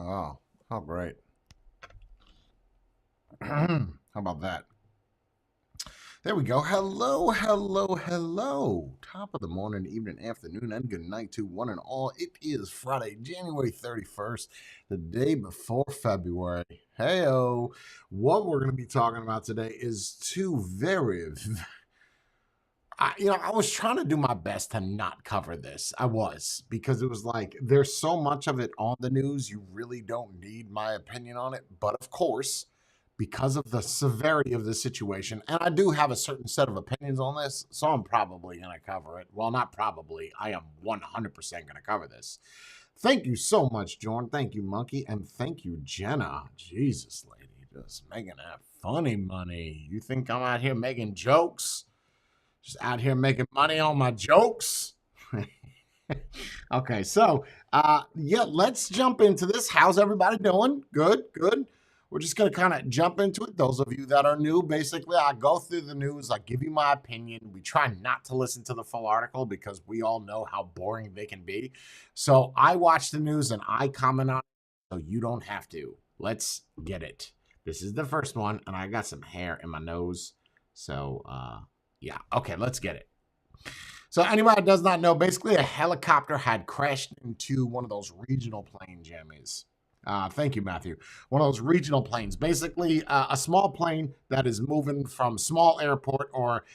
Oh, how great. How about that? There we go. Hello, hello, hello. Top of the morning, evening, afternoon, and good night to one and all. It is Friday, January 31st, the day before February. Heyo. What we're going to be talking about today is two I was trying to do my best to not cover this. I was, because it was like there's so much of it on the news, you really don't need my opinion on it. But of course, because of the severity of the situation, and I do have a certain set of opinions on this, so I'm probably going to cover it. Well, not probably, I am 100% going to cover this. Thank you so much, Jordan. Thank you, Monkey. And thank you, Jenna. Jesus, lady, just making that funny money. You think I'm out here making jokes? Just out here making money on my jokes. Okay, so yeah, let's jump into this. How's everybody doing? Good, good. We're just gonna kind of jump into it. Those of you that are new, basically, I go through the news, I give you my opinion. We try not to listen to the full article because we all know how boring they can be. So I watch the news and I comment on it, so you don't have to. Let's get it. This is the first one, and I got some hair in my nose, so yeah, okay, let's get it. So anybody that does not know, basically a helicopter had crashed into one of those regional plane jammies. Thank you, Matthew. One of those regional planes, basically a small plane that is moving from small airport or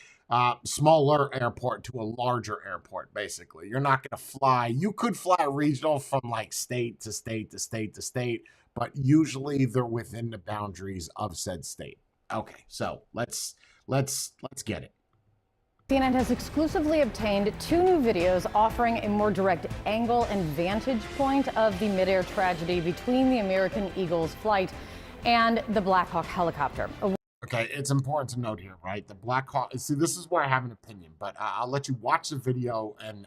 smaller airport to a larger airport, basically. You're not going to fly. You could fly regional from like state to state to state to state, but usually they're within the boundaries of said state. Okay, so let's get it. CNN has exclusively obtained two new videos offering a more direct angle and vantage point of the midair tragedy between the American Eagle's flight and the Black Hawk helicopter. Okay, it's important to note here, right? The Black Hawk, see, this is where I have an opinion, but I'll let you watch the video and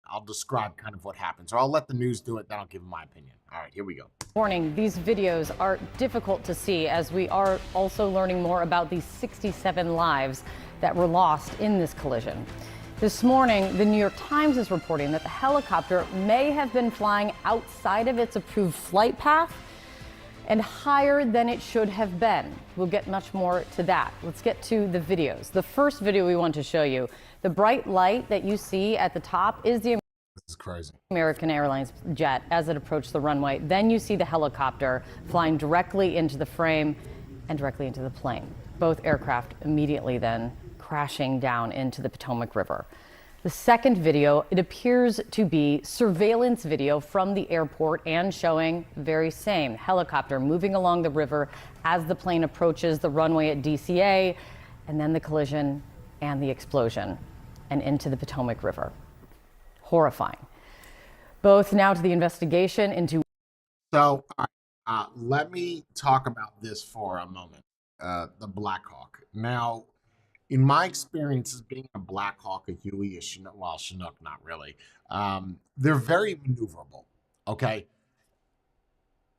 I'll describe kind of what happens. Or I'll let the news do it, then I'll give my opinion. All right, here we go. Warning, these videos are difficult to see as we are also learning more about these 67 lives that were lost in this collision. This morning, the New York Times is reporting that the helicopter may have been flying outside of its approved flight path and higher than it should have been. We'll get much more to that. Let's get to the videos. The first video we want to show you, the bright light that you see at the top is the This is crazy. American Airlines jet as it approached the runway. Then you see the helicopter flying directly into the frame and directly into the plane. Both aircraft immediately then crashing down into the Potomac River. The second video, it appears to be surveillance video from the airport and showing very same helicopter moving along the river as the plane approaches the runway at DCA, and then the collision and the explosion and into the Potomac River. Horrifying. Both now to the investigation into. So let me talk about this for a moment. The Black Hawk. Now, in my experiences being a Black Hawk, a Huey, a Chinook, well, Chinook, not really. They're very maneuverable, okay?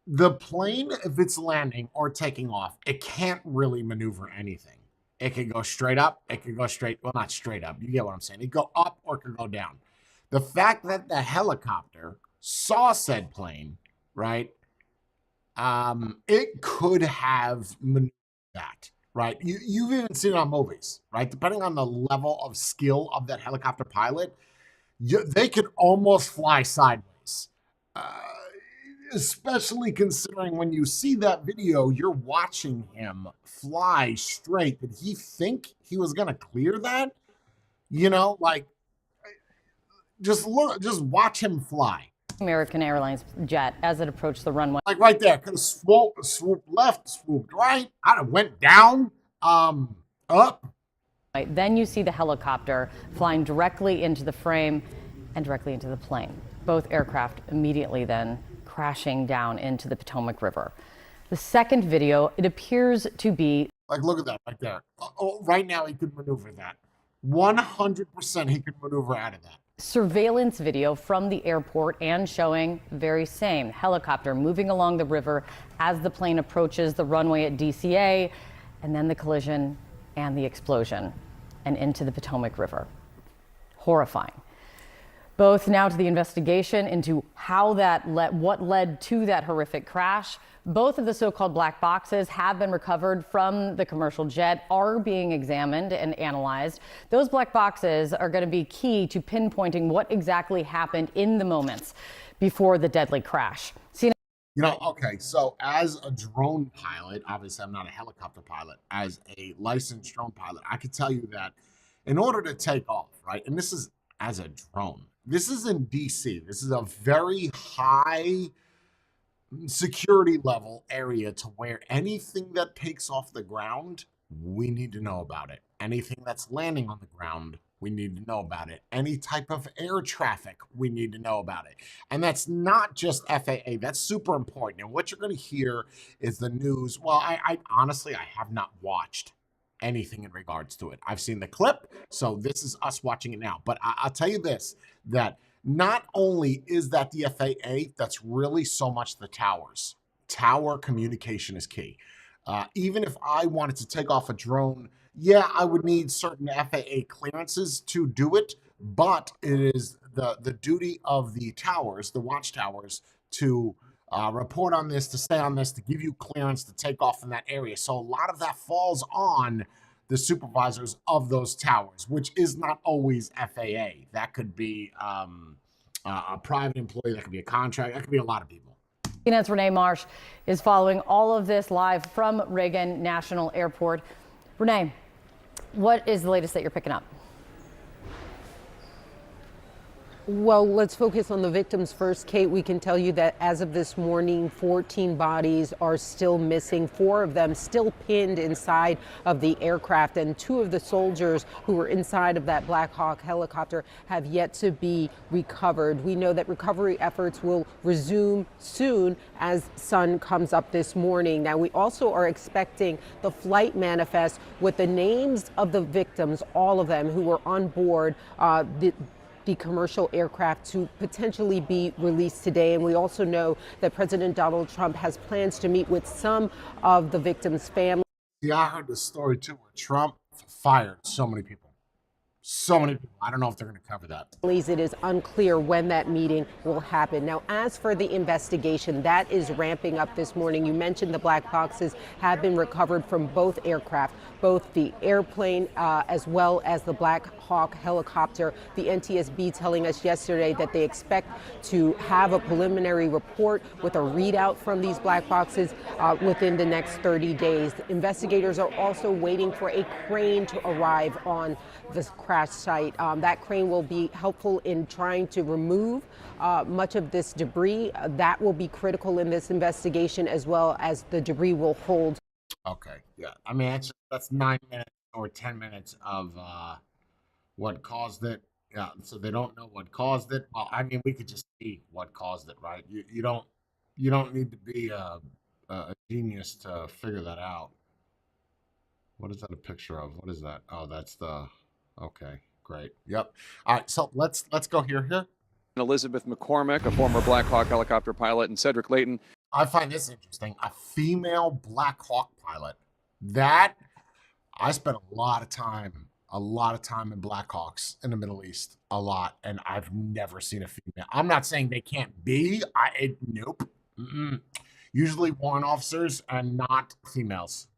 The plane, if it's landing or taking off, it can't really maneuver anything. It could go straight up, it could go straight, well, not straight up, you get what I'm saying. It could go up or it could go down. The fact that the helicopter saw said plane, right, it could have maneuvered that. Right, you've even seen it on movies, right? Depending on the level of skill of that helicopter pilot, they could almost fly sideways. Especially considering when you see that video, you're watching him fly straight. Did he think he was gonna clear that? You know, like just watch him fly. American Airlines jet as it approached the runway. Like right there, could have swooped left, swooped right. I'd have went down, up. Then you see the helicopter flying directly into the frame and directly into the plane. Both aircraft immediately then crashing down into the Potomac River. The second video, it appears to be. Like, look at that right there. Right now, he could maneuver that. 100% he could maneuver out of that. Surveillance video from the airport and showing very same helicopter moving along the river as the plane approaches the runway at DCA, and then the collision and the explosion and into the Potomac River. Horrifying. Both now to the investigation into what led to that horrific crash. Both of the so-called black boxes have been recovered from the commercial jet, are being examined and analyzed. Those black boxes are going to be key to pinpointing what exactly happened in the moments before the deadly crash. Okay, so as a drone pilot, obviously I'm not a helicopter pilot, as a licensed drone pilot, I could tell you that in order to take off, right, and this is as a drone, this is in DC, this is a very high security level area to where anything that takes off the ground, we need to know about it. Anything that's landing on the ground, we need to know about it. Any type of air traffic, we need to know about it. And that's not just FAA, that's super important. And what you're going to hear is the news. Well, I honestly, I have not watched anything in regards to it. I've seen the clip, so this is us watching it now. But I'll tell you this, that not only is that the FAA, that's really so much the towers. Tower communication is key. Even if I wanted to take off a drone, yeah, I would need certain FAA clearances to do it, but it is the duty of the towers, the watchtowers, to report on this, to stay on this, to give you clearance to take off in that area. So a lot of that falls on the supervisors of those towers, which is not always FAA. That could be a private employee, that could be a contract, that could be a lot of people. CNN's Renee Marsh is following all of this live from Reagan National Airport. Renee, what is the latest that you're picking up? Well, let's focus on the victims first. Kate, we can tell you that as of this morning, 14 bodies are still missing, 4 of them still pinned inside of the aircraft, and 2 of the soldiers who were inside of that Black Hawk helicopter have yet to be recovered. We know that recovery efforts will resume soon as sun comes up this morning. Now, we also are expecting the flight manifest with the names of the victims, all of them who were on board the commercial aircraft, to potentially be released today. And we also know that President Donald Trump has plans to meet with some of the victims' families. Yeah, I heard this story too, where Trump fired so many people. So many people. I don't know if they're going to cover that. It is unclear when that meeting will happen. Now, as for the investigation, that is ramping up this morning. You mentioned the black boxes have been recovered from both aircraft, both the airplane as well as the Black Hawk helicopter. The NTSB telling us yesterday that they expect to have a preliminary report with a readout from these black boxes within the next 30 days. Investigators are also waiting for a crane to arrive on this crash site. That crane will be helpful in trying to remove much of this debris. That will be critical in this investigation, as well as the debris will hold. Okay, yeah. I mean, that's 9 minutes or 10 minutes of what caused it. Yeah, so they don't know what caused it. Well, I mean, we could just see what caused it, right? You don't need to be a genius to figure that out. What is that a picture of? What is that? Oh, that's the. Okay, great. Yep. All right, so let's go here. Elizabeth McCormick, a former Black Hawk helicopter pilot, and Cedric Layton. I find this interesting. A female Black Hawk pilot. That I spent a lot of time in Black Hawks in the Middle East, a lot, and I've never seen a female. I'm not saying they can't be. Nope. Usually warrant officers and not females.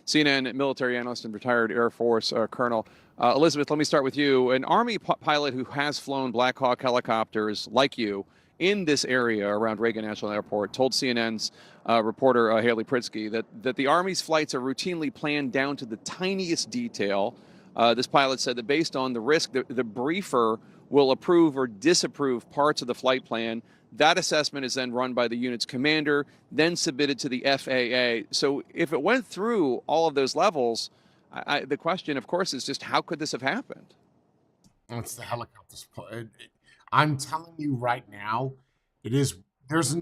CNN military analyst and retired Air Force Colonel. Elizabeth, let me start with you. An Army pilot who has flown Black Hawk helicopters like you in this area around Reagan National Airport told CNN's reporter Haley Pritsky that the Army's flights are routinely planned down to the tiniest detail. This pilot said that based on the risk, the briefer will approve or disapprove parts of the flight plan. That assessment is then run by the unit's commander, then submitted to the FAA. So if it went through all of those levels, the question, of course, is just how could this have happened? It's the helicopters. I'm telling you right now, there's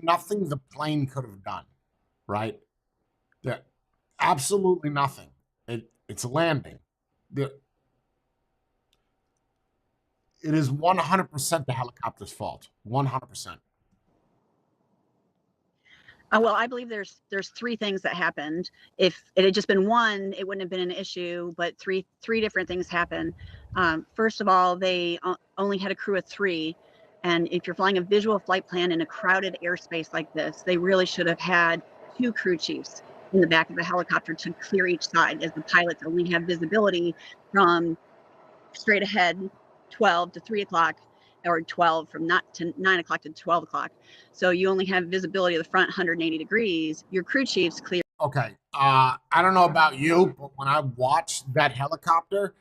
nothing the plane could have done, right? Absolutely nothing. It's a landing. It is 100% the helicopter's fault. 100%. Well, I believe there's 3 things that happened. If it had just been one, it wouldn't have been an issue, but three different things happened. First of all, they only had a crew of 3. And if you're flying a visual flight plan in a crowded airspace like this, they really should have had 2 crew chiefs in the back of the helicopter to clear each side, as the pilots only have visibility from straight ahead 12 to 3 o'clock, or 12 from 9 o'clock to 12 o'clock. So you only have visibility of the front 180 degrees. Your crew chiefs clear. Okay. I don't know about you, but when I watched that helicopter,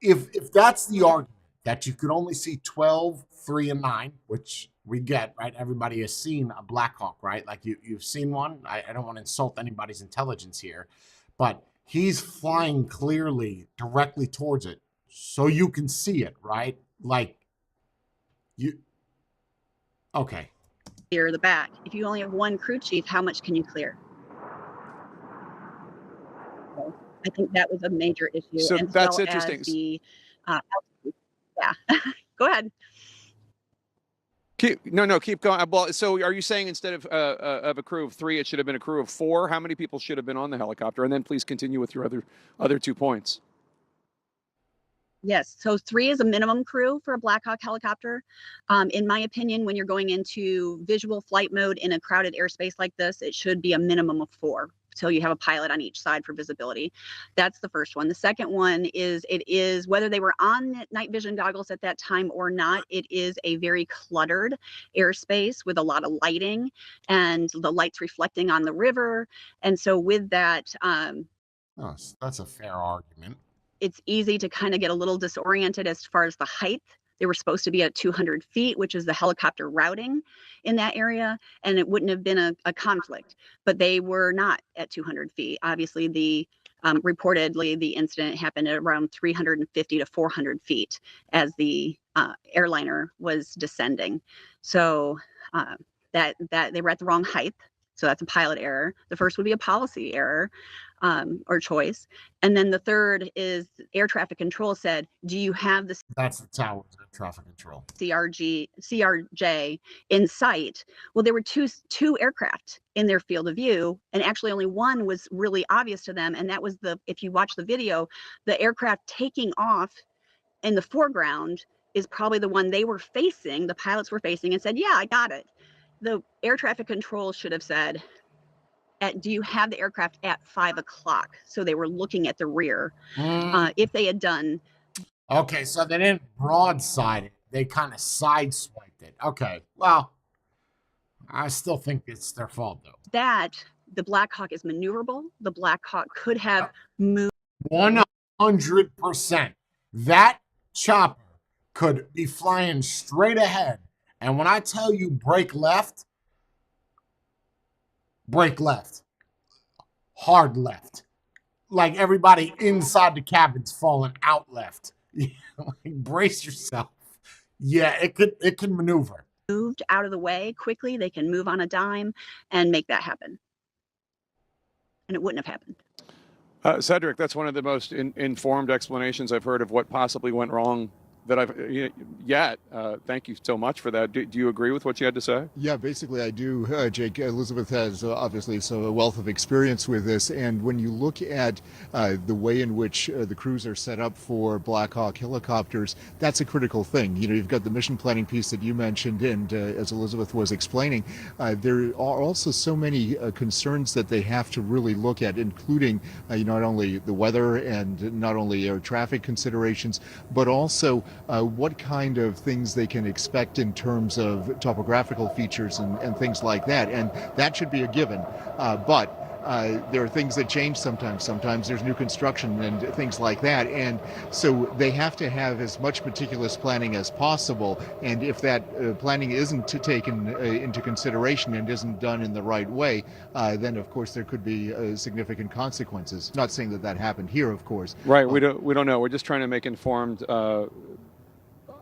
if that's the argument that you could only see 12, 3, and 9, which we get, right? Everybody has seen a Black Hawk, right? Like you've seen one. I don't want to insult anybody's intelligence here, but he's flying clearly directly towards it, so you can see it, right? Like you. Okay. Clear the back. If you only have 1 crew chief, how much can you clear? I think that was a major issue. So and that's well interesting. As the, yeah, go ahead. Keep going. Well, so are you saying instead of a crew of 3, it should have been a crew of 4? How many people should have been on the helicopter? And then please continue with your other 2 points. Yes, so 3 is a minimum crew for a Black Hawk helicopter. In my opinion, when you're going into visual flight mode in a crowded airspace like this, it should be a minimum of 4. So you have a pilot on each side for visibility. That's the first one. The second one is, it is, whether they were on night vision goggles at that time or not, it is a very cluttered airspace with a lot of lighting and the lights reflecting on the river. And so with that, Oh, that's a fair argument. it's easy to kind of get a little disoriented as far as the height. They were supposed to be at 200 feet, which is the helicopter routing in that area, and it wouldn't have been a conflict, but they were not at 200 feet. Obviously, reportedly, the incident happened at around 350 to 400 feet as the airliner was descending. So that they were at the wrong height. So that's a pilot error. The first would be a policy error or choice. And then the third is air traffic control said, do you have the That's the tower traffic control. CRJ in sight? Well, there were two aircraft in their field of view, and actually only one was really obvious to them. And that was if you watch the video, the aircraft taking off in the foreground is probably the one they were facing, the pilots were facing, and said, yeah, I got it. The air traffic control should have said, do you have the aircraft at 5 o'clock? So they were looking at the rear. If they had done. Okay, so they didn't broadside it. They kind of sideswiped it. Okay, well, I still think it's their fault, though. That the Black Hawk is maneuverable. The Black Hawk could have moved. 100%. That chopper could be flying straight ahead. And when I tell you break left, hard left. Like everybody inside the cabin's falling out left. Like, brace yourself. Yeah, it could maneuver. Moved out of the way quickly. They can move on a dime and make that happen. And it wouldn't have happened. Cedric, that's one of the most informed explanations I've heard of what possibly went wrong that I've yet. Thank you so much for that. Do you agree with what you had to say? Yeah, basically I do, Jake. Elizabeth has obviously a wealth of experience with this, and when you look at the way in which the crews are set up for Black Hawk helicopters, that's a critical thing. You know, you've got the mission planning piece that you mentioned, and as Elizabeth was explaining, there are also so many concerns that they have to really look at, including not only the weather and not only air traffic considerations, but also what kind of things they can expect in terms of topographical features and things like that. And that should be a given. But there are things that change sometimes. Sometimes there's new construction and things like that. And so they have to have as much meticulous planning as possible. And if that planning isn't taken into consideration and isn't done in the right way, then of course there could be significant consequences. Not saying that happened here, of course. Right. We don't know. We're just trying to make informed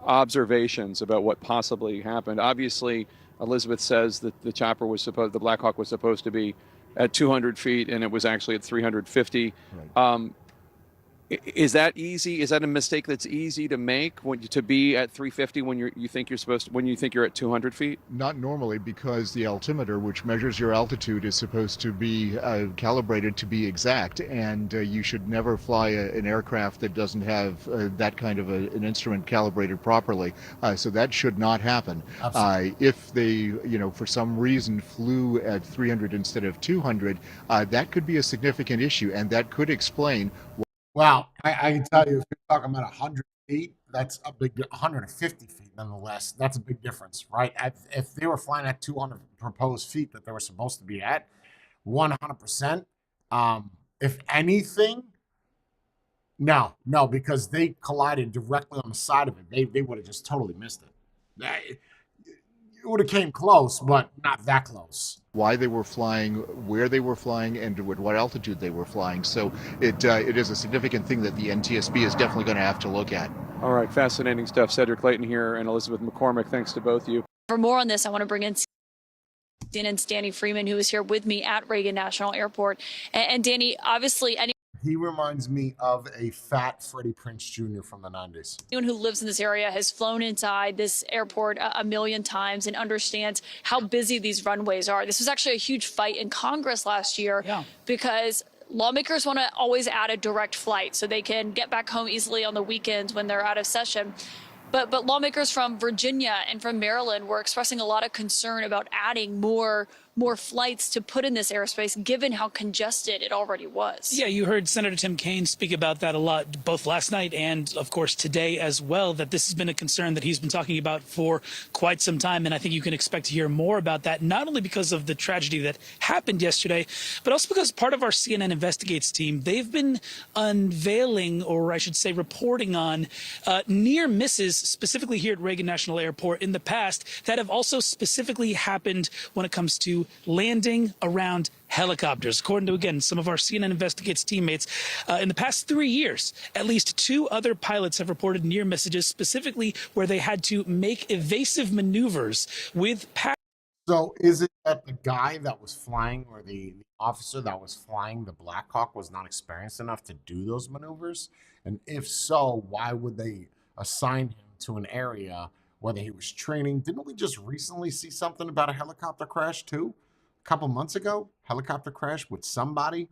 observations about what possibly happened. Obviously, Elizabeth says that the Black Hawk was supposed to be at 200 feet, and it was actually at 350. Right. Is that easy? Is that a mistake that's easy to make to be at 350 when you think you're supposed to, when you think you're at 200 feet? Not normally, because the altimeter, which measures your altitude, is supposed to be calibrated to be exact, and you should never fly an aircraft that doesn't have that kind of an instrument calibrated properly. So that should not happen. If they, for some reason flew at 300 instead of 200, that could be a significant issue, and that could explain. Well, I can tell you, if you're talking about 100 feet, that's a big 150 feet nonetheless. That's a big difference, right? If they were flying at 200 proposed feet that they were supposed to be at, 100%. If anything, no, because they collided directly on the side of it. They would have just totally missed it. It would have came close, but not that close. Why they were flying, where they were flying, and at what altitude they were flying. So it is a significant thing that the NTSB is definitely going to have to look at. All right, fascinating stuff. Cedric Clayton here and Elizabeth McCormick. Thanks to both of you. For more on this, I want to bring in CNN's Danny Freeman, who is here with me at Reagan National Airport. And Danny, obviously, He reminds me of a fat Freddie Prinze Jr. from the 90s. anyone who lives in this area has flown inside this airport a million times and understands how busy these runways are. This was actually a huge fight in Congress last year because lawmakers want to always add a direct flight so they can get back home easily on the weekends when they're out of session. But lawmakers from Virginia and from Maryland were expressing a lot of concern about adding more flights to put in this airspace, given how congested it already was. Yeah, you heard Senator Tim Kaine speak about that a lot, both last night and, of course, today as well, that this has been a concern that he's been talking about for quite some time. And I think you can expect to hear more about that, not only because of the tragedy that happened yesterday, but also because part of our CNN Investigates team, they've been unveiling, or I should say reporting on, near misses, specifically here at Reagan National Airport in the past, that have also specifically happened when it comes to landing around helicopters. According to, again, some of our CNN Investigates teammates, in the past 3 years, at least 2 other pilots have reported near misses, specifically where they had to make evasive maneuvers with So is it that the guy that was flying, or the officer that was flying the Black Hawk, was not experienced enough to do those maneuvers? And if so, why would they assign him to an area whether he was training? Didn't we just recently see something about a helicopter crash too? A couple months ago, helicopter crash with somebody,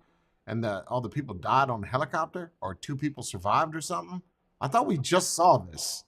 and all the people died on the helicopter, or 2 people survived or something. I thought we just saw this.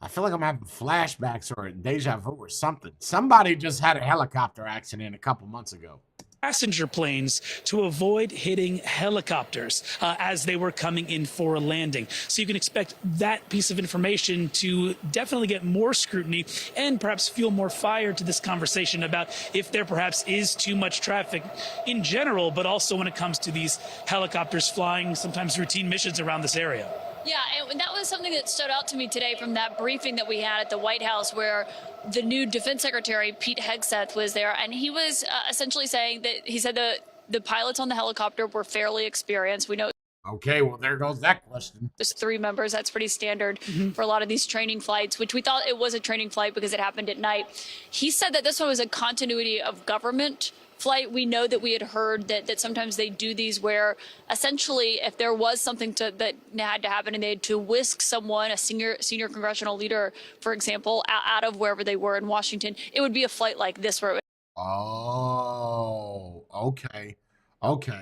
I feel like I'm having flashbacks or a deja vu or something. Somebody just had a helicopter accident a couple months ago. Passenger planes to avoid hitting helicopters as they were coming in for a landing. So you can expect that piece of information to definitely get more scrutiny and perhaps fuel more fire to this conversation about if there perhaps is too much traffic in general, but also when it comes to these helicopters flying sometimes routine missions around this area. Yeah, and that was something that stood out to me today from that briefing that we had at the White House, where the new Defense Secretary, Pete Hegseth, was there, and he was essentially saying that he said the pilots on the helicopter were fairly experienced. We know. Okay, well, there goes that question. There's 3 members. That's pretty standard for a lot of these training flights, which we thought it was a training flight because it happened at night. He said that this one was a continuity of government flight. We know that we had heard that sometimes they do these where essentially if there was something that had to happen and they had to whisk someone, a senior congressional leader, for example, out of wherever they were in Washington, it would be a flight like this where it Oh, okay.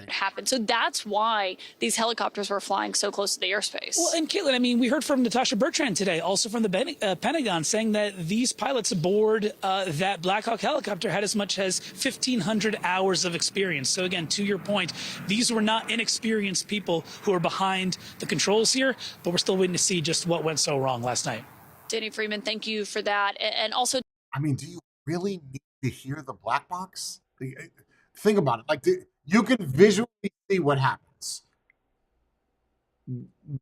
happened. So that's why these helicopters were flying so close to the airspace. Well, and Caitlin, I mean, we heard from Natasha Bertrand today, also from the Pentagon, saying that these pilots aboard that Black Hawk helicopter had as much as 1,500 hours of experience. So again, to your point, these were not inexperienced people who are behind the controls here, but we're still waiting to see just what went so wrong last night. Danny Freeman, thank you for that. And also, I mean, do you really need to hear the black box? Think about it. Like, you can visually see what happens.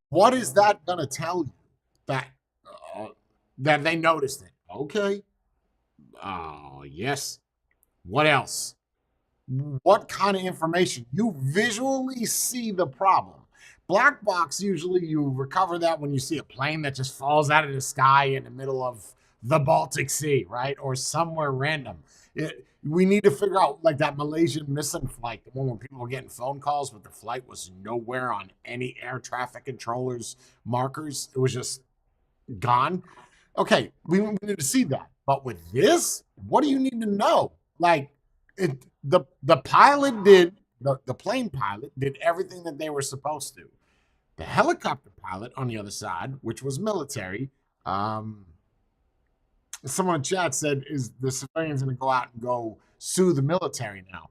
What is that going to tell you? That they noticed it. Okay. Yes. What else? What kind of information? You visually see the problem. Black box, usually you recover that when you see a plane that just falls out of the sky in the middle of the Baltic Sea, right? Or somewhere random. We need to figure out like that Malaysian missing flight, the one where people were getting phone calls, but the flight was nowhere on any air traffic controllers markers. It was just gone. Okay, we need to see that. But with this, what do you need to know? Like, the pilot did the plane pilot did everything that they were supposed to. The helicopter pilot on the other side, which was military, someone in chat said, "Is the civilians going to go out and go sue the military now?"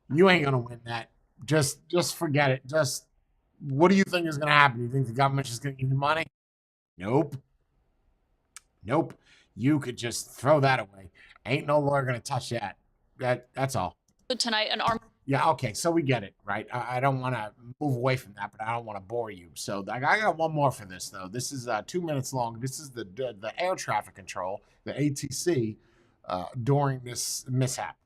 You ain't going to win that. Just forget it. Just what do you think is going to happen? You think the government's just going to give you money? Nope. Nope. You could just throw that away. Ain't no lawyer going to touch that. That's all. Tonight, an arm. Yeah, okay, so we get it, right? I don't want to move away from that, but I don't want to bore you. So I got one more for this, though. This is 2 minutes long. This is the air traffic control, the ATC, during this mishap.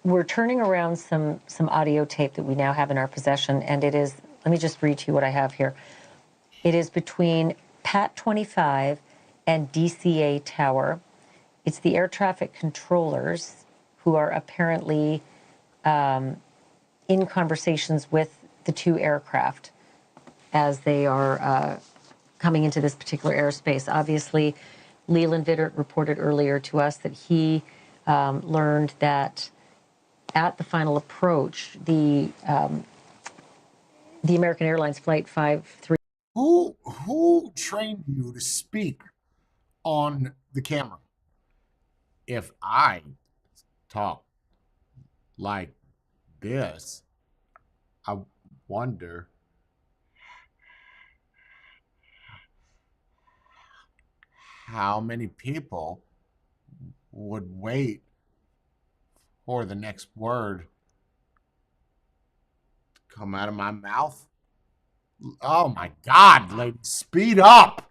We're turning around some audio tape that we now have in our possession, and it is, let me just read to you what I have here. It is between PAT 25 and DCA Tower. It's the air traffic controllers who are apparently in conversations with the two aircraft as they are coming into this particular airspace. Obviously, Leland Vittert reported earlier to us that he learned that at the final approach, the American Airlines Flight 53. Who trained you to speak on the camera? If I talk like this, I wonder how many people would wait for the next word to come out of my mouth. Oh my God, lady, speed up.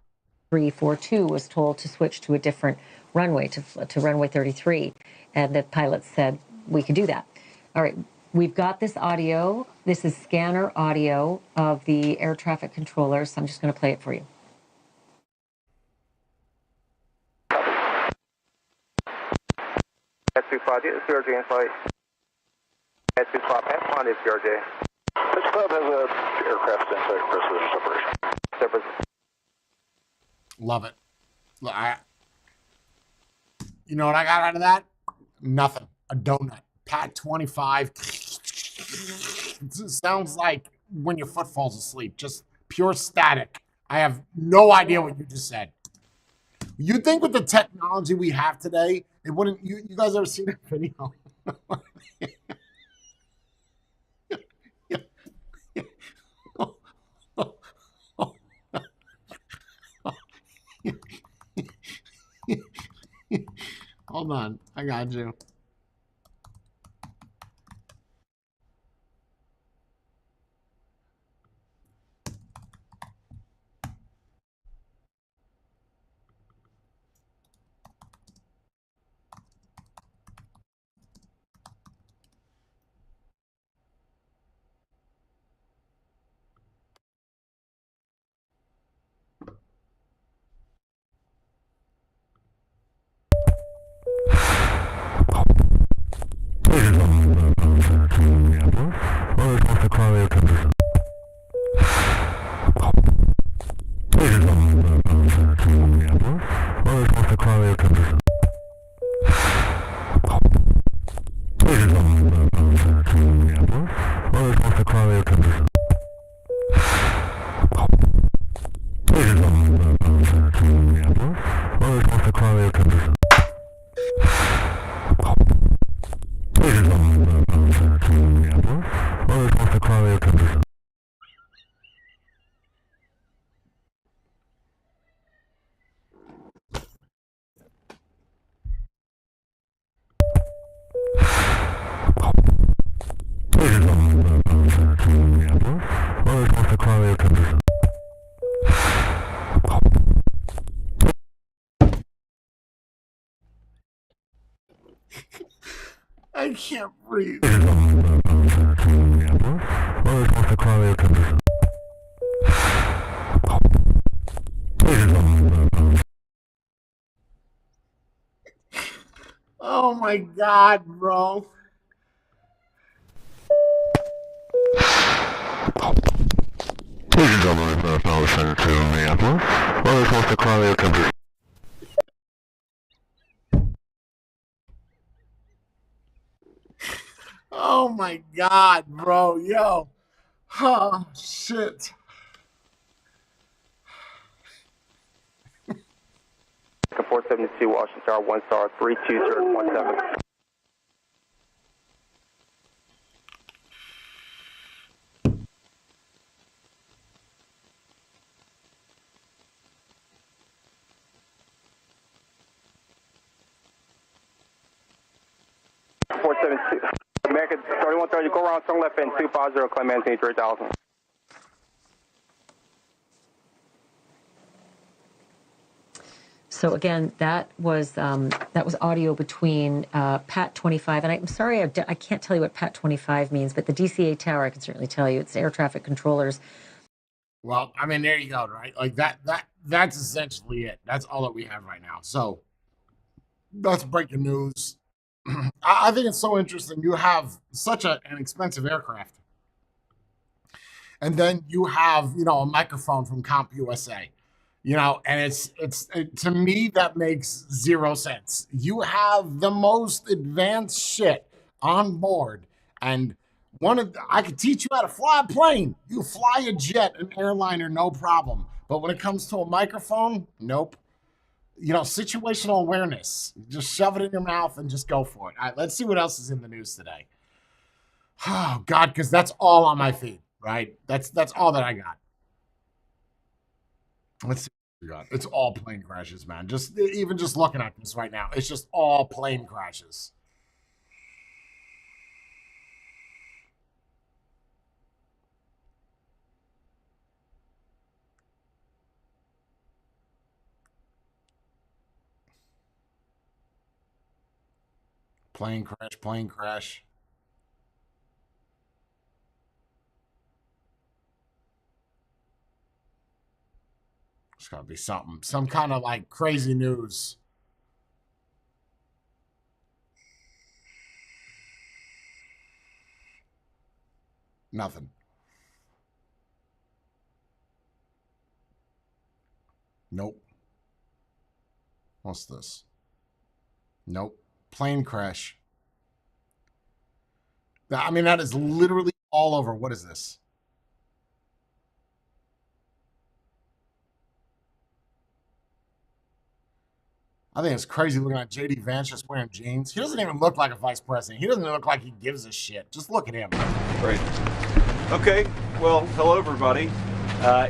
342 was told to switch to a different runway, to runway 33, and the pilot said we could do that. All right, we've got this audio. This is scanner audio of the air traffic controllers. So I'm just going to play it for you. S2 CRJ in flight. S2 Club, S1 is CRJ. This club has a aircraft in flight for separation. Love it. You know what I got out of that? Nothing. A donut. Pat 25. It sounds like when your foot falls asleep. Just pure static. I have no idea what you just said. You think with the technology we have today, it wouldn't. You guys ever seen that video? Hold on, I got you. I can't breathe. Oh my God, bro. Ladies and gentlemen, this is now Center to Minneapolis. Well, this wants to call your temperature. Oh my God, bro. Yo. Oh, shit. 472 Washington Tower, 1 star, 32017. American 3130, go around, turn left end 250, claim maintain 3000. So again, that was audio between Pat 25, and I'm sorry I can't tell you what Pat 25 means, but the DCA tower I can certainly tell you. It's air traffic controllers. Well, I mean, there you go, right? Like that's essentially it. That's all that we have right now. So that's breaking news. I think it's so interesting. You have such an expensive aircraft, and then you have a microphone from CompUSA, and to me that makes zero sense. You have the most advanced shit on board, and I could teach you how to fly a plane. You fly a jet, an airliner, no problem. But when it comes to a microphone, nope. Situational awareness. Just shove it in your mouth and just go for it. All right, let's see what else is in the news today. Oh God, because that's all on my feed, right? That's all that I got. Let's see what we got. It's all plane crashes, man. Even just looking at this right now, it's just all plane crashes. Plane crash, plane crash. It's gotta be something. Some kind of like crazy news. Nothing. Nope. What's this? Nope. Plane crash. I mean, that is literally all over. What is this? I think it's crazy looking at JD Vance just wearing jeans. He doesn't even look like a vice president. He doesn't look like he gives a shit. Just look at him. Great. Okay. Well, hello everybody.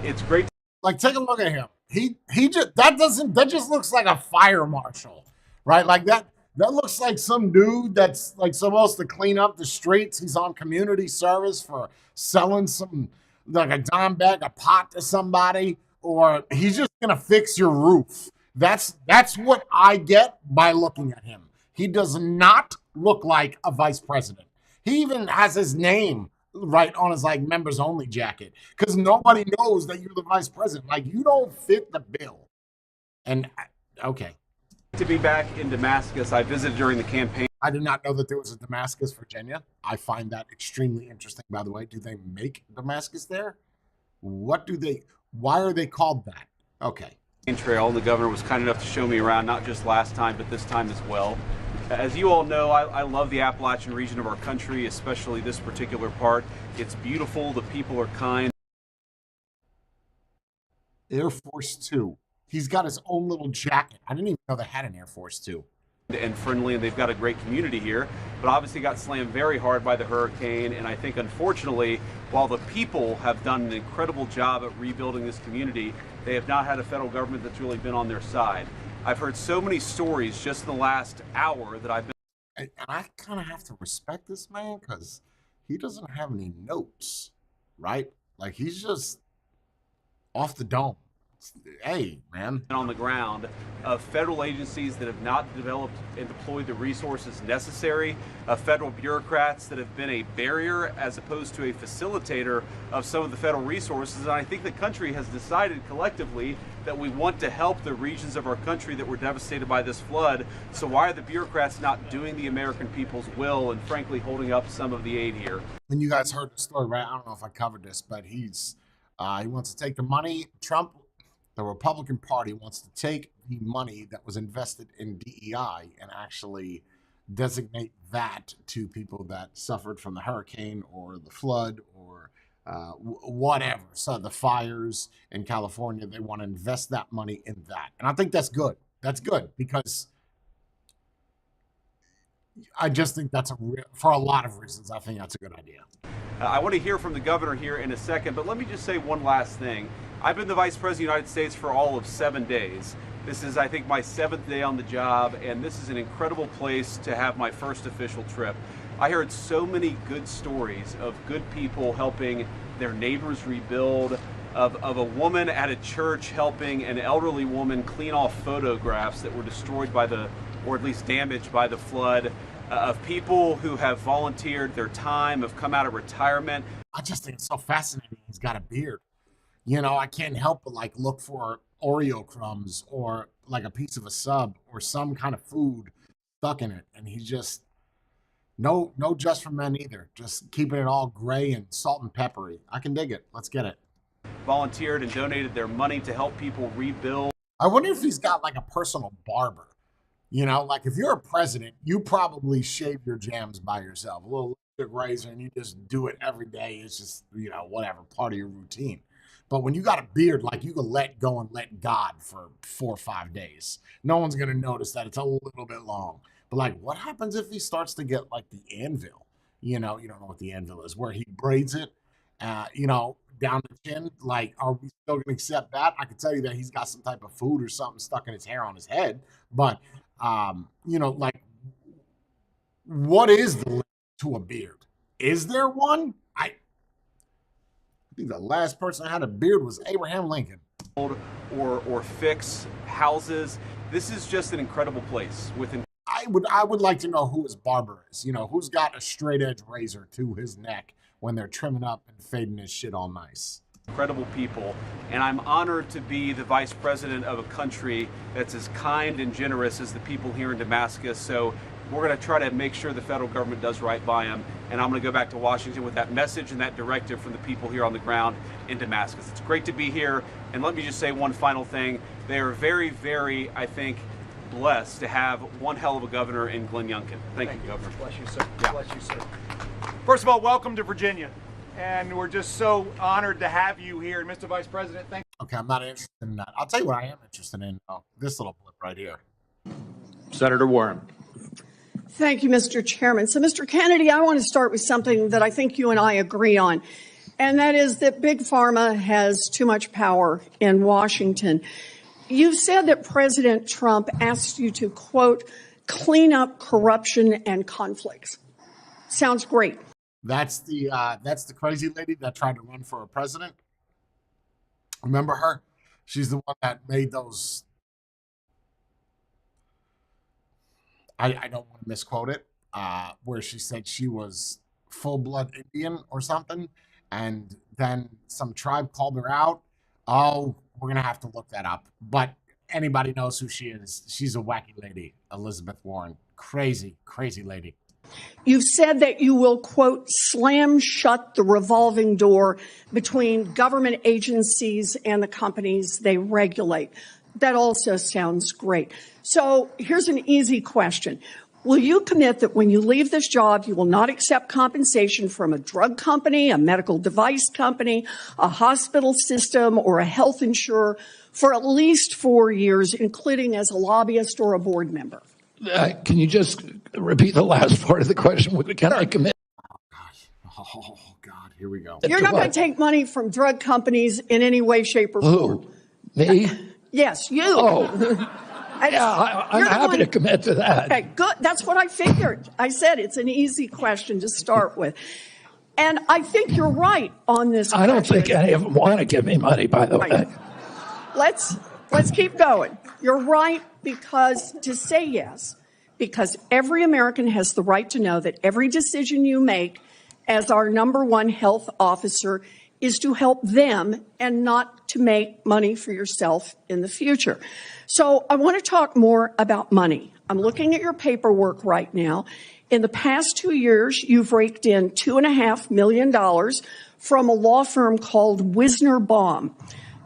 It's great. Like, take a look at him. He that just looks like a fire marshal, right? Like that looks like some dude that's like supposed to clean up the streets. He's on community service for selling some like a dime bag of pot to somebody, or he's just gonna fix your roof. That's what I get by looking at him. He does not look like a vice president. He even has his name right on his like members only jacket because nobody knows that you're the vice president. Like, you don't fit the bill. And okay, To be back in Damascus. I visited during the campaign. I did not know that there was a Damascus, Virginia. I find that extremely interesting, by the way. Do they make Damascus there? Why are they called that? Okay. Trail. The governor was kind enough to show me around, not just last time, but this time as well. As you all know, I love the Appalachian region of our country, especially this particular part. It's beautiful. The people are kind. Air Force Two. He's got his own little jacket. I didn't even know they had an Air Force Two. And friendly, and they've got a great community here, but obviously got slammed very hard by the hurricane. And I think, unfortunately, while the people have done an incredible job at rebuilding this community, they have not had a federal government that's really been on their side. I've heard so many stories just in the last hour that I've been. And I kind of have to respect this man because he doesn't have any notes, right? Like, he's just off the dome. hey, man. On the ground of federal agencies that have not developed and deployed the resources necessary, of federal bureaucrats that have been a barrier as opposed to a facilitator of some of the federal resources. And I think the country has decided collectively that we want to help the regions of our country that were devastated by this flood. So why are the bureaucrats not doing the American people's will and frankly holding up some of the aid here? And you guys heard the story, right? I don't know if I covered this, but he wants to take the money. Trump, the Republican Party, wants to take the money that was invested in DEI and actually designate that to people that suffered from the hurricane or the flood or whatever. So the fires in California, they want to invest that money in that. And I think that's good. That's good because I just think that's for a lot of reasons, I think that's a good idea. I want to hear from the governor here in a second, but let me just say one last thing. I've been the Vice President of the United States for all of 7 days. This is, I think, my 7th day on the job, and this is an incredible place to have my first official trip. I heard so many good stories of good people helping their neighbors rebuild, of a woman at a church helping an elderly woman clean off photographs that were destroyed by or at least damaged by the flood, of people who have volunteered their time, have come out of retirement. I just think it's so fascinating. He's got a beard. You know, I can't help but like look for Oreo crumbs or like a piece of a sub or some kind of food stuck in it. And he's just, no Just for Men either. Just keeping it all gray and salt and peppery. I can dig it. Let's get it. Volunteered and donated their money to help people rebuild. I wonder if he's got like a personal barber. You know, like if you're a president, you probably shave your jams by yourself. A little electric razor and you just do it every day. It's just, you know, whatever, part of your routine. But when you got a beard, like you can let go and let God for 4 or 5 days. No one's going to notice that it's a little bit long. But like, what happens if he starts to get like the anvil? You know, you don't know what the anvil is, where he braids it, you know, down the chin. Like, are we still going to accept that? I can tell you that he's got some type of food or something stuck in his hair on his head. But, you know, like, what is the limit to a beard? Is there one? I think the last person that had a beard was Abraham Lincoln. Or fix houses. This is just an incredible place. I would like to know who his barber is. You know, who's got a straight edge razor to his neck when they're trimming up and fading his shit all nice. Incredible people, and I'm honored to be the vice president of a country that's as kind and generous as the people here in Damascus. So we're going to try to make sure the federal government does right by them, and I'm going to go back to Washington with that message and that directive from the people here on the ground in Damascus. It's great to be here, and let me just say one final thing. They are very, very, I think, blessed to have one hell of a governor in Glenn Youngkin. Thank you, Governor. Bless you, sir. Yeah. Bless you, sir. First of all, welcome to Virginia. And we're just so honored to have you here. And Mr. Vice President, thank you. Okay, I'm not interested in that. I'll tell you what I am interested in. This little blip right here. Senator Warren. Thank you, Mr. Chairman. So, Mr. Kennedy, I want to start with something that I think you and I agree on, and that is that Big Pharma has too much power in Washington. You've said that President Trump asked you to, quote, clean up corruption and conflicts. Sounds great. That's the crazy lady that tried to run for a president. Remember her? She's the one that made those. I don't want to misquote it, where she said she was full-blood Indian or something, and then some tribe called her out. Oh, we're gonna have to look that up. But anybody knows who she is. She's a wacky lady, Elizabeth Warren. Crazy, crazy lady. You've said that you will, quote, slam shut the revolving door between government agencies and the companies they regulate. That also sounds great. So here's an easy question. Will you commit that when you leave this job, you will not accept compensation from a drug company, a medical device company, a hospital system, or a health insurer for at least 4 years, including as a lobbyist or a board member? Can you just repeat the last part of the question? Can I commit? Oh, God, here we go. You're not going to take money from drug companies in any way, shape, or form. Who? Me? Yes, you. Oh. Yeah, I'm happy to commit to that. Okay, good. That's what I figured. I said it's an easy question to start with. And I think you're right on this question. I don't think any of them want to give me money, by the way. let's keep going. You're right, because to say yes, because every American has the right to know that every decision you make as our number one health officer is to help them and not to make money for yourself in the future. So I want to talk more about money. I'm looking at your paperwork right now. In the past 2 years, you've raked in $2.5 million from a law firm called Wisner Baum.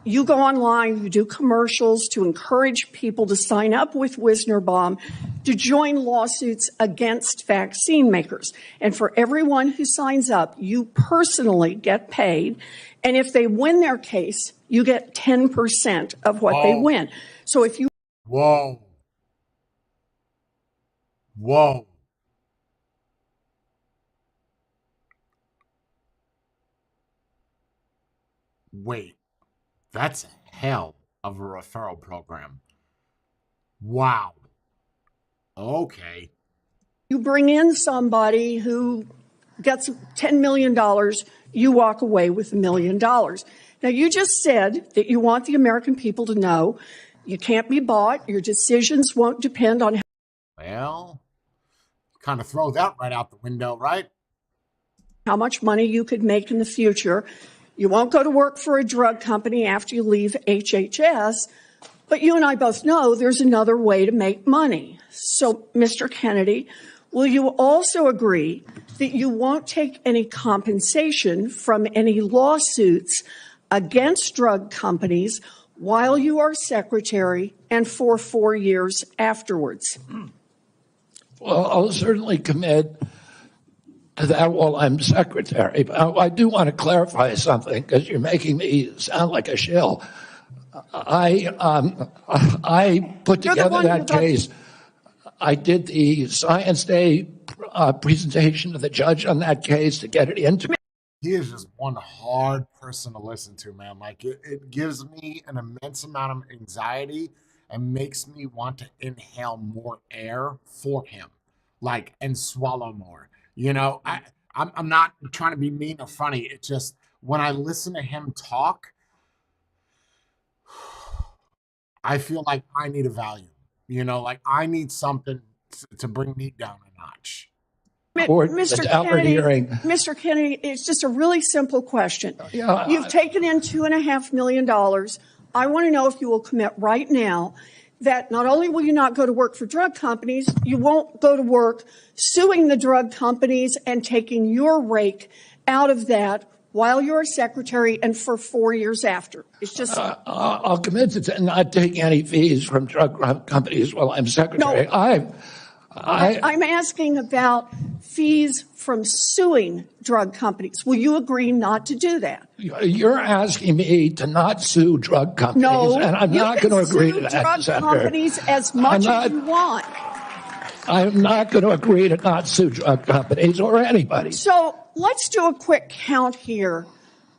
You go online, you do commercials to encourage people to sign up with Wisner Baum to join lawsuits against vaccine makers. And for everyone who signs up, you personally get paid. And if they win their case, you get 10% of what they win. So if you... Whoa. Whoa. Wait. That's a hell of a referral program. Wow. Okay. You bring in somebody who gets $10 million, you walk away with $1 million. Now, you just said that you want the American people to know you can't be bought. Your decisions won't depend on... Well, kind of throw that right out the window, right? How much money you could make in the future. You won't go to work for a drug company after you leave HHS, but you and I both know there's another way to make money. So, Mr. Kennedy, will you also agree that you won't take any compensation from any lawsuits against drug companies while you are secretary and for 4 years afterwards? Well, I'll certainly commit to that while I'm secretary. But I do want to clarify something because you're making me sound like a shill. I put together that case. I did the Science Day presentation to the judge on that case to get it into. He is just one hard person to listen to, man. Like, it gives me an immense amount of anxiety and makes me want to inhale more air for him, like, and swallow more. You know, I'm not trying to be mean or funny. It's just when I listen to him talk, I feel like I need a value. You know, like I need something to bring me down a notch. Mr. Kennedy, it's just a really simple question. You've taken in $2.5 million. I want to know if you will commit right now that not only will you not go to work for drug companies, you won't go to work suing the drug companies and taking your rake out of that while you're secretary and for 4 years after. It's just... I'll commit to not taking any fees from drug companies while I'm secretary. No. I'm asking about fees from suing drug companies. Will you agree not to do that? You're asking me to not sue drug companies, and I'm not going to agree to that. Drug companies as much as you want. I'm not going to agree to not sue drug companies or anybody. So let's do a quick count here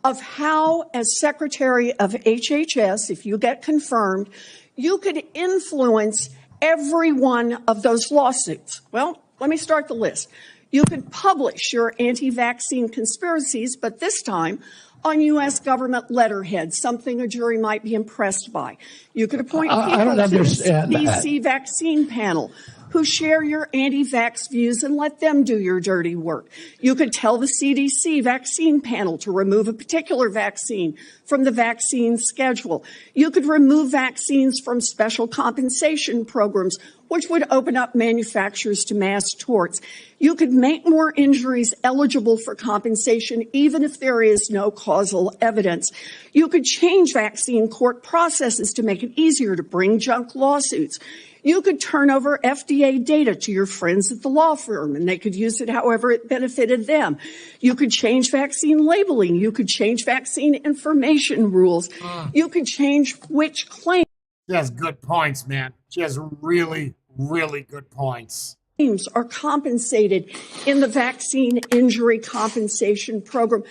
of how, as Secretary of HHS, if you get confirmed, you could influence every one of those lawsuits. Well, let me start the list. You could publish your anti-vaccine conspiracies, but this time on U.S. government letterhead, something a jury might be impressed by. You could appoint people to the CDC vaccine panel who share your anti-vax views and let them do your dirty work. You could tell the CDC vaccine panel to remove a particular vaccine from the vaccine schedule. You could remove vaccines from special compensation programs, which would open up manufacturers to mass torts. You could make more injuries eligible for compensation, even if there is no causal evidence. You could change vaccine court processes to make it easier to bring junk lawsuits. You could turn over FDA data to your friends at the law firm, and they could use it however it benefited them. You could change vaccine labeling. You could change vaccine information rules. You could change which claims. She has good points, man. She has really, really good points. Are compensated in the vaccine injury compensation program.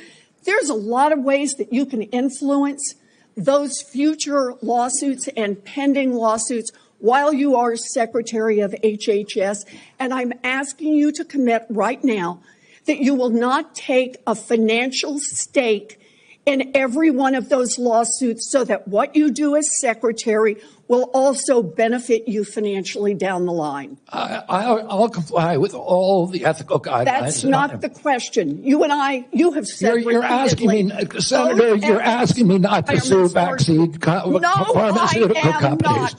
There's a lot of ways that you can influence those future lawsuits and pending lawsuits while you are Secretary of HHS, and I'm asking you to commit right now that you will not take a financial stake in every one of those lawsuits so that what you do as secretary will also benefit you financially down the line? I'll comply with all the ethical guidelines. That's not the question. You and I, you have said You're asking me, Senator, you're asking me not to sue vaccine pharmaceutical companies.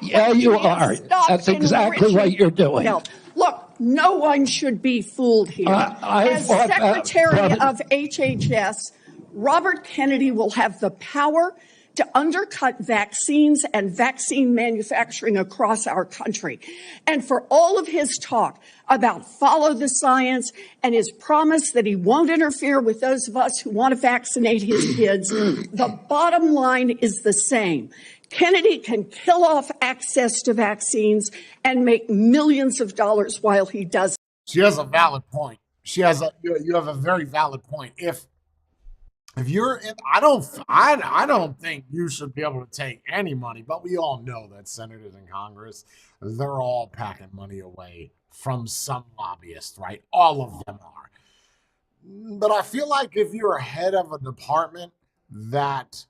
Yeah, you are. That's exactly what you're doing. Look, no one should be fooled here. As Secretary of HHS, Robert Kennedy will have the power to undercut vaccines and vaccine manufacturing across our country. And for all of his talk about follow the science and his promise that he won't interfere with those of us who want to vaccinate his kids, the bottom line is the same. Kennedy can kill off access to vaccines and make millions of dollars while he does. She has a valid point. You have a very valid point. If you're in, I don't think you should be able to take any money, but we all know that senators in Congress, they're all packing money away from some lobbyist, right? All of them are. But I feel like if you're a head of a department that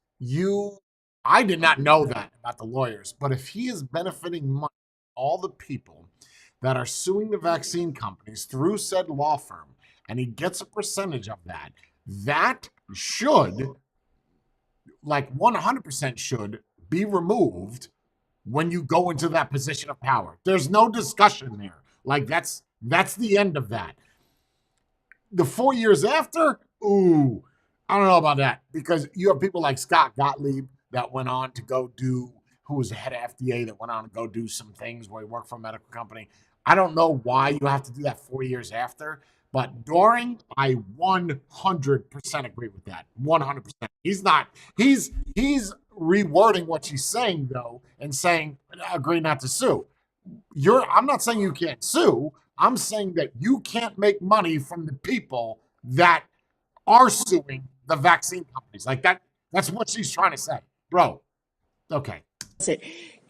I did not know that about the lawyers, but if he is benefiting money, all the people that are suing the vaccine companies through said law firm, and he gets a percentage of that, that should, like 100% should be removed when you go into that position of power. There's no discussion there. Like that's the end of that. The 4 years after, ooh, I don't know about that, because you have people like Scott Gottlieb that went on to go do, who was the head of FDA, that went on to go do some things where he worked for a medical company. I don't know why you have to do that 4 years after, but during, I 100% agree with that. 100%. He's rewording what she's saying though, and saying, agree not to sue. I'm not saying you can't sue. I'm saying that you can't make money from the people that are suing the vaccine companies. Like that's what she's trying to say. Bro, okay.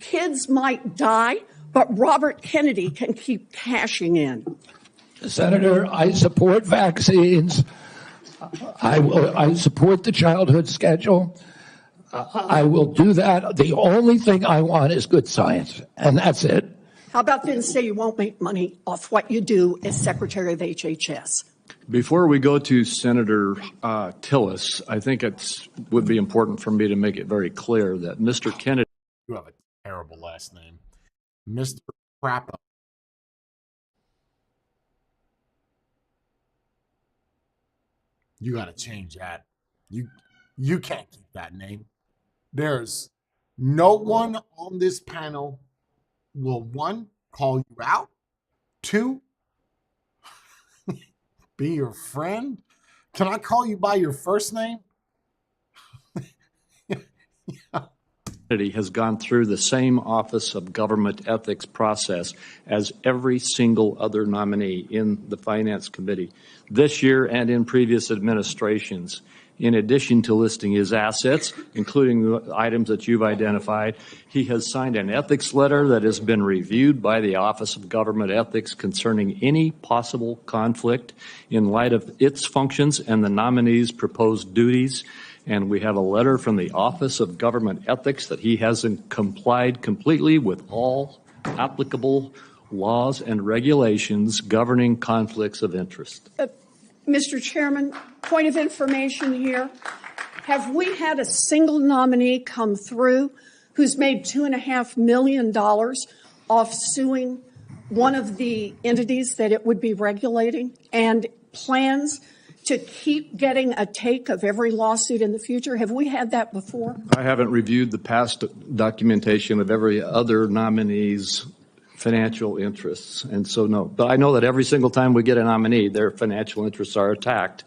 Kids might die, but Robert Kennedy can keep cashing in. Senator, I support vaccines. I support the childhood schedule. I will do that. The only thing I want is good science, and that's it. How about then say you won't make money off what you do as Secretary of HHS? Before we go to Senator Tillis, I think it would be important for me to make it very clear that Mr. Kennedy. You have a terrible last name. Mr. Crappo. You got to change that. You can't keep that name. There's no one on this panel will, one, call you out, two, be your friend. Can I call you by your first name? Kennedy has gone through the same Office of Government Ethics process as every single other nominee in the Finance Committee this year and in previous administrations. In addition to listing his assets, including the items that you've identified, he has signed an ethics letter that has been reviewed by the Office of Government Ethics concerning any possible conflict in light of its functions and the nominee's proposed duties. And we have a letter from the Office of Government Ethics that he hasn't complied completely with all applicable laws and regulations governing conflicts of interest. Mr. Chairman, point of information here. Have we had a single nominee come through who's made $2.5 million off suing one of the entities that it would be regulating and plans to keep getting a take of every lawsuit in the future? Have we had that before? I haven't reviewed the past documentation of every other nominee's financial interests, and so no. But I know that every single time we get a nominee, their financial interests are attacked.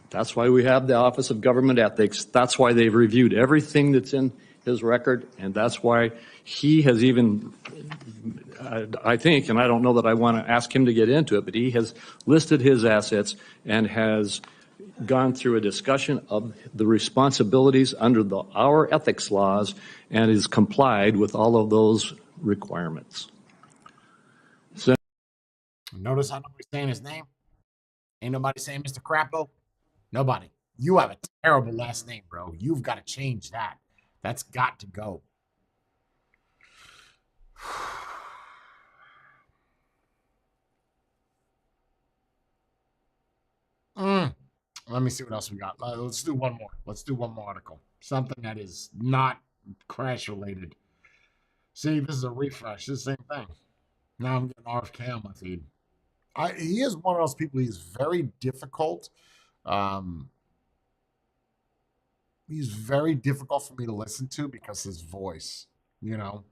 That's why we have the Office of Government Ethics. That's why they've reviewed everything that's in his record, and that's why he has even, I think, and I don't know that I want to ask him to get into it, but he has listed his assets and has gone through a discussion of the responsibilities under our ethics laws and is complied with all of those requirements. So, notice how nobody's saying his name? Ain't nobody saying Mr. Crappo? Nobody. You have a terrible last name, bro. You've got to change that. That's got to go. Let me see what else we got. Let's do one more. Let's do one more article. Something that is not crash related. See, this is a refresh. This is the same thing. Now I'm getting RFK on my feed. He is one of those people. He's very difficult. He's very difficult for me to listen to because his voice, you know.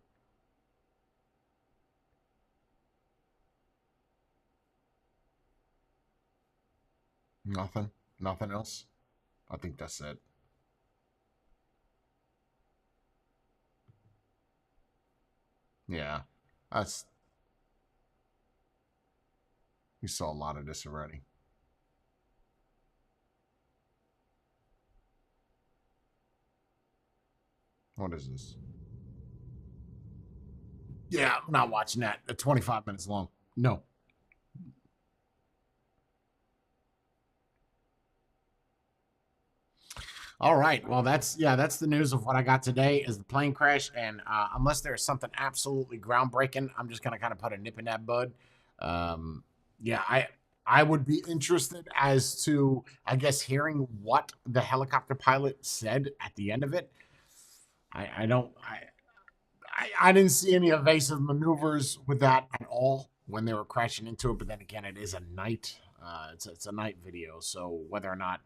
Nothing. Nothing else. I think that's it. Yeah. That's we saw a lot of this already. What is this? Yeah, I'm not watching that. 25 minutes long. No. All right. Well, that's the news of what I got today is the plane crash. And unless there's something absolutely groundbreaking, I'm just gonna kind of put a nip in that bud. Yeah, I would be interested as to, I guess, hearing what the helicopter pilot said at the end of it. I didn't see any evasive maneuvers with that at all when they were crashing into it. But then again, it is a night. It's a night video, so whether or not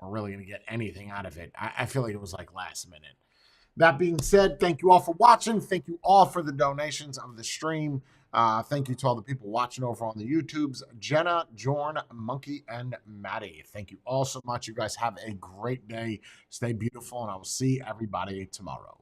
we're really going to get anything out of it, I feel like it was like last minute. That being said, thank you all for watching. Thank you all for the donations of the stream. Thank you to all the people watching over on the YouTubes, Jenna, Jorn, Monkey, and Maddie. Thank you all so much. You guys have a great day. Stay beautiful, and I will see everybody tomorrow.